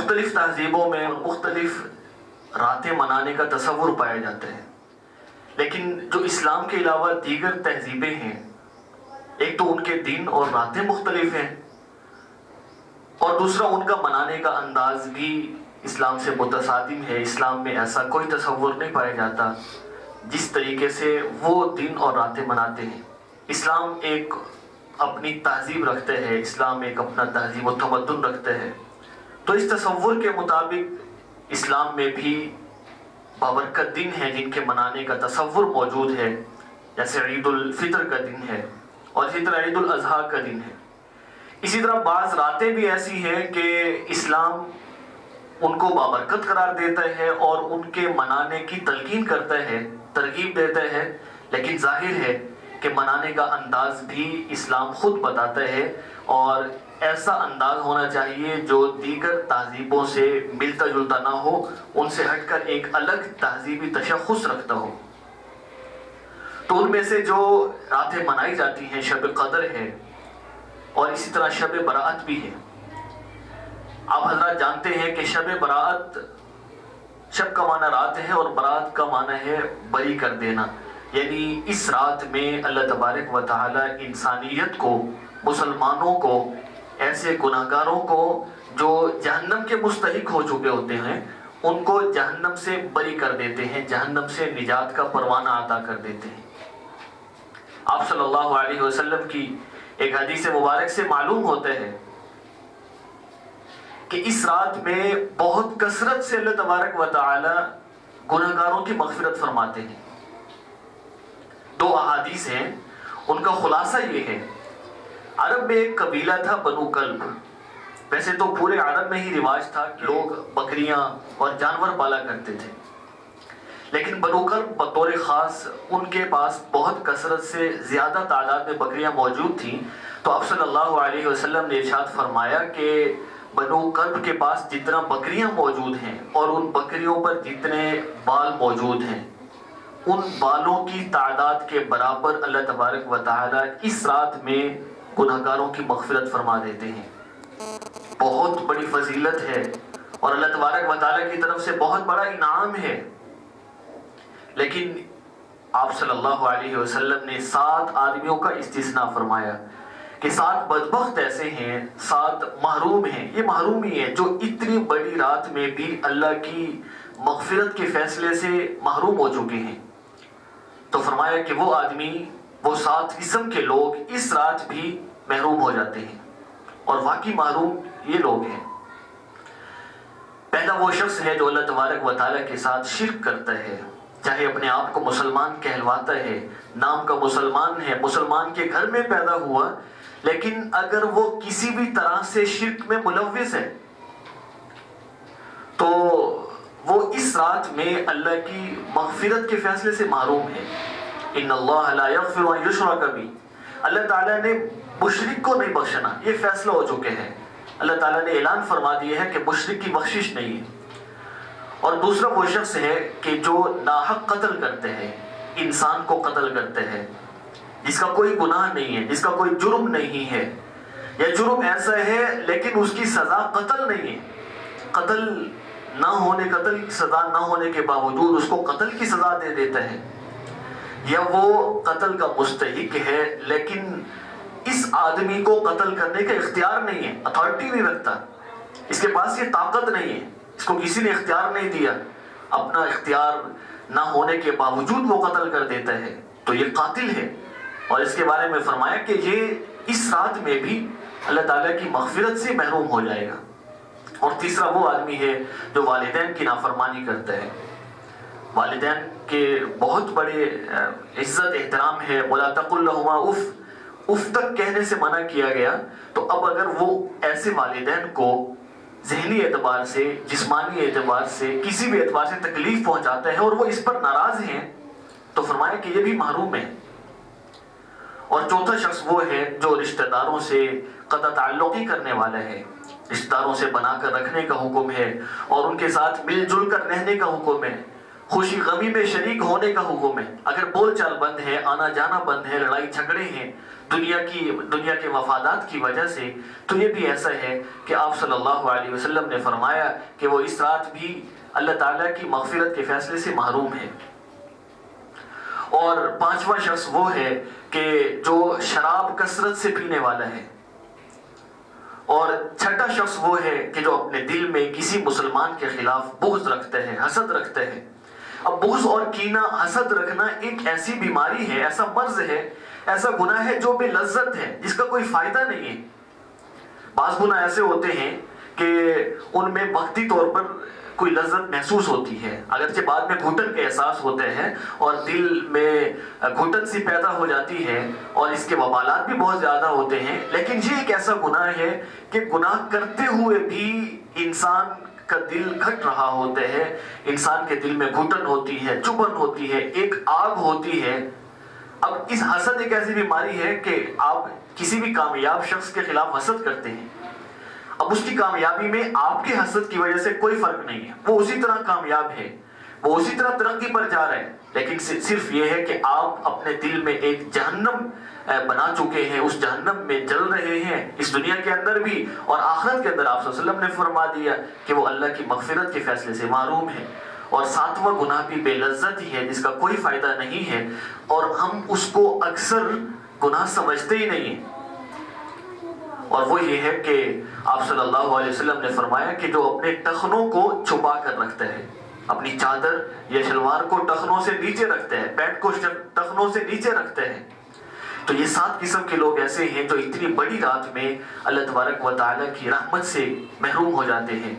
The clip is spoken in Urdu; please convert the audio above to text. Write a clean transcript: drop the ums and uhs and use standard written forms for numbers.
مختلف تہذیبوں میں مختلف راتیں منانے کا تصور پایا جاتا ہے، لیکن جو اسلام کے علاوہ دیگر تہذیبیں ہیں، ایک تو ان کے دن اور راتیں مختلف ہیں، اور دوسرا ان کا منانے کا انداز بھی اسلام سے متصادم ہے۔ اسلام میں ایسا کوئی تصور نہیں پایا جاتا جس طریقے سے وہ دن اور راتیں مناتے ہیں۔ اسلام ایک اپنی تہذیب رکھتے ہیں، اسلام ایک اپنا تہذیب و تمدن رکھتے ہیں، تو اس تصور کے مطابق اسلام میں بھی بابرکت دن ہیں جن کے منانے کا تصور موجود ہے، جیسے عید الفطر کا دن ہے اور اسی طرح عید الاضحیٰ کا دن ہے۔ اسی طرح بعض راتیں بھی ایسی ہیں کہ اسلام ان کو بابرکت قرار دیتا ہے اور ان کے منانے کی تلقین کرتا ہے، ترغیب دیتا ہے، لیکن ظاہر ہے کہ منانے کا انداز بھی اسلام خود بتاتا ہے، اور ایسا انداز ہونا چاہیے جو دیگر تہذیبوں سے ملتا جلتا نہ ہو، ان سے ہٹ کر ایک الگ تہذیبی تشخص رکھتا ہو۔ تو ان میں سے جو راتیں منائی جاتی ہیں، شب قدر ہے اور اسی طرح شب برات بھی ہے۔ آپ حضرات جانتے ہیں کہ شب برات، شب کا معنی رات ہے اور برات کا معنی ہے بری کر دینا، یعنی اس رات میں اللہ تبارک و تعالی انسانیت کو، مسلمانوں کو، ایسے گناہگاروں کو جو جہنم کے مستحق ہو چکے ہوتے ہیں، ان کو جہنم سے بری کر دیتے ہیں، جہنم سے نجات کا پروانہ عطا کر دیتے ہیں۔ آپ صلی اللہ علیہ وسلم کی ایک حدیث مبارک سے معلوم ہوتا ہے کہ اس رات میں بہت کثرت سے اللہ تبارک و تعالی گناہگاروں کی مغفرت فرماتے ہیں۔ دو احادیث ہیں، ان کا خلاصہ یہ ہے۔ عرب میں ایک قبیلہ تھا بنو کلب۔ ویسے تو پورے عرب میں ہی رواج تھا کہ لوگ بکریاں اور جانور پالا کرتے تھے، لیکن بنو کلب بطور خاص ان کے پاس بہت کثرت سے زیادہ تعداد میں بکریاں موجود تھیں، تو آپ صلی اللہ علیہ وسلم نے ارشاد فرمایا کہ بنو کلب کے پاس جتنا بکریاں موجود ہیں اور ان بکریوں پر جتنے بال موجود ہیں، ان بالوں کی تعداد کے برابر اللہ تبارک و تعالی اس رات میں گناہگاروں کی مغفرت فرما دیتے ہیں۔ بہت بڑی فضیلت ہے اور اللہ تبارک و تعالی کی طرف سے بہت بڑا انعام ہے، لیکن آپ صلی اللہ علیہ وسلم نے 7 آدمیوں کا استثناء فرمایا کہ 7 بدبخت ایسے ہیں، 7 محروم ہیں۔ یہ محرومی ہے جو اتنی بڑی رات میں بھی اللہ کی مغفرت کے فیصلے سے محروم ہو چکے ہیں۔ تو فرمایا کہ وہ آدمی، وہ 7 قسم کے لوگ اس رات بھی محروم ہو جاتے ہیں، اور واقعی محروم یہ لوگ ہیں۔ پہلا وہ شخص ہے جو اللہ تبارک و تعالیٰ کے ساتھ شرک کرتا ہے، چاہے اپنے آپ کو مسلمان کہلواتا ہے، نام کا مسلمان ہے، مسلمان کے گھر میں پیدا ہوا، لیکن اگر وہ کسی بھی طرح سے شرک میں ملوث ہے تو وہ اس رات میں اللہ کی مغفرت کے فیصلے سے محروم ہے۔ ان اللہ لا یغفر ان یشرک بہ، اللہ تعالیٰ نے مشرک کو نہیں بخشنا، یہ فیصلہ ہو چکے ہیں۔ اللہ تعالیٰ نے اعلان فرما دیا ہے کہ مشرک کی بخشش نہیں ہے۔ اور دوسرا وہ شخص ہے کہ جو ناحق قتل کرتے ہیں، انسان کو قتل کرتے ہیں، جس کا کوئی گناہ نہیں ہے، جس کا کوئی جرم نہیں ہے، یا جرم ایسا ہے لیکن اس کی سزا قتل نہیں ہے، قتل کی سزا نہ ہونے کے باوجود اس کو قتل کی سزا دے دیتا ہے، یا وہ قتل کا مستحق ہے لیکن اس آدمی کو قتل کرنے کا اختیار نہیں ہے، اتھارٹی نہیں رکھتا، اس کے پاس یہ طاقت نہیں ہے، اس کو کسی نے اختیار نہیں دیا، اپنا اختیار نہ ہونے کے باوجود وہ قتل کر دیتا ہے، تو یہ قاتل ہے۔ اور اس کے بارے میں فرمایا کہ یہ اس رات میں بھی اللہ تعالیٰ کی مغفرت سے محروم ہو جائے گا۔ اور تیسرا وہ آدمی ہے جو والدین کی نافرمانی کرتا ہے۔ والدین کے بہت بڑے عزت احترام ہے، وَلَا تَقُلْ لَهُمَا اُف، اف تک کہنے سے منع کیا گیا، تو اب اگر وہ ایسے والدین کو ذہنی اعتبار سے، جسمانی اعتبار سے، کسی بھی اعتبار سے تکلیف پہنچاتا ہے اور وہ اس پر ناراض ہیں، تو فرمایا کہ یہ بھی محروم ہے۔ اور چوتھا شخص وہ ہے جو رشتہ داروں سے قطع تعلقی کرنے والا ہے، رشتہ داروں سے بنا کر رکھنے کا حکم ہے اور ان کے ساتھ مل جل کر رہنے کا حکم ہے، خوشی غمی میں شریک ہونے کا حکم ہے. اگر بول چال بند ہے، آنا جانا بند ہے، لڑائی جھگڑے ہیں دنیا کے مفادات کی وجہ سے، تو یہ بھی ایسا ہے کہ آپ صلی اللہ علیہ وسلم نے فرمایا کہ وہ اس رات بھی اللہ تعالیٰ کی مغفرت کے فیصلے سے محروم ہے. اور پانچواں شخص وہ ہے کہ جو شراب کثرت سے پینے والا ہے. اور چھٹا شخص وہ ہے کہ جو اپنے دل میں کسی مسلمان کے خلاف بغض رکھتا ہے، حسد رکھتا ہے. اب بغض اور کینہ، حسد رکھنا ایک ایسی بیماری ہے، ایسا مرض ہے، ایسا گناہ ہے جو بے لذت ہے، جس کا کوئی فائدہ نہیں ہے. بعض گناہ ایسے ہوتے ہیں کہ ان میں وقتی طور پر کوئی لذت محسوس ہوتی ہے، اگرچہ بعد میں گھٹن کے احساس ہوتے ہیں اور دل میں گھٹن سی پیدا ہو جاتی ہے اور اس کے وبالات بھی بہت زیادہ ہوتے ہیں. لیکن یہ ایک ایسا گناہ ہے کہ گناہ کرتے ہوئے بھی انسان کا دل گھٹ رہا ہوتا ہے، انسان کے دل میں گھٹن ہوتی ہے، چبھن ہوتی ہے، ایک آگ ہوتی ہے. اب اس حسد ایک ایسی بیماری ہے کہ آپ کسی بھی کامیاب شخص کے خلاف حسد کرتے ہیں، اب اس کی کامیابی میں آپ کے حسد کی وجہ سے کوئی فرق نہیں ہے، وہ اسی طرح کامیاب ہے، وہ اسی طرح ترقی پر جا رہا ہے. لیکن صرف یہ ہے کہ آپ اپنے دل میں ایک جہنم بنا چکے ہیں، اس جہنم میں جل رہے ہیں، اس دنیا کے اندر بھی اور آخرت کے اندر. آپ صلی اللہ علیہ وسلم نے فرما دیا کہ وہ اللہ کی مغفرت کے فیصلے سے محروم ہے. اور ساتواں گناہ بھی بے لذت ہی ہے، جس کا کوئی فائدہ نہیں ہے، اور ہم اس کو اکثر گناہ سمجھتے ہی نہیں ہیں. اور وہ یہ ہے کہ آپ صلی اللہ علیہ وسلم نے فرمایا کہ جو اپنے ٹخنوں کو چھپا کر رکھتا ہے، اپنی چادر یا شلوار کو ٹخنوں سے نیچے رکھتا ہے، پینٹ کو ٹخنوں سے نیچے رکھتا ہے، تو یہ 7 قسم کے لوگ ایسے ہیں جو اتنی بڑی رات میں اللہ تبارک و تعالیٰ کی رحمت سے محروم ہو جاتے ہیں.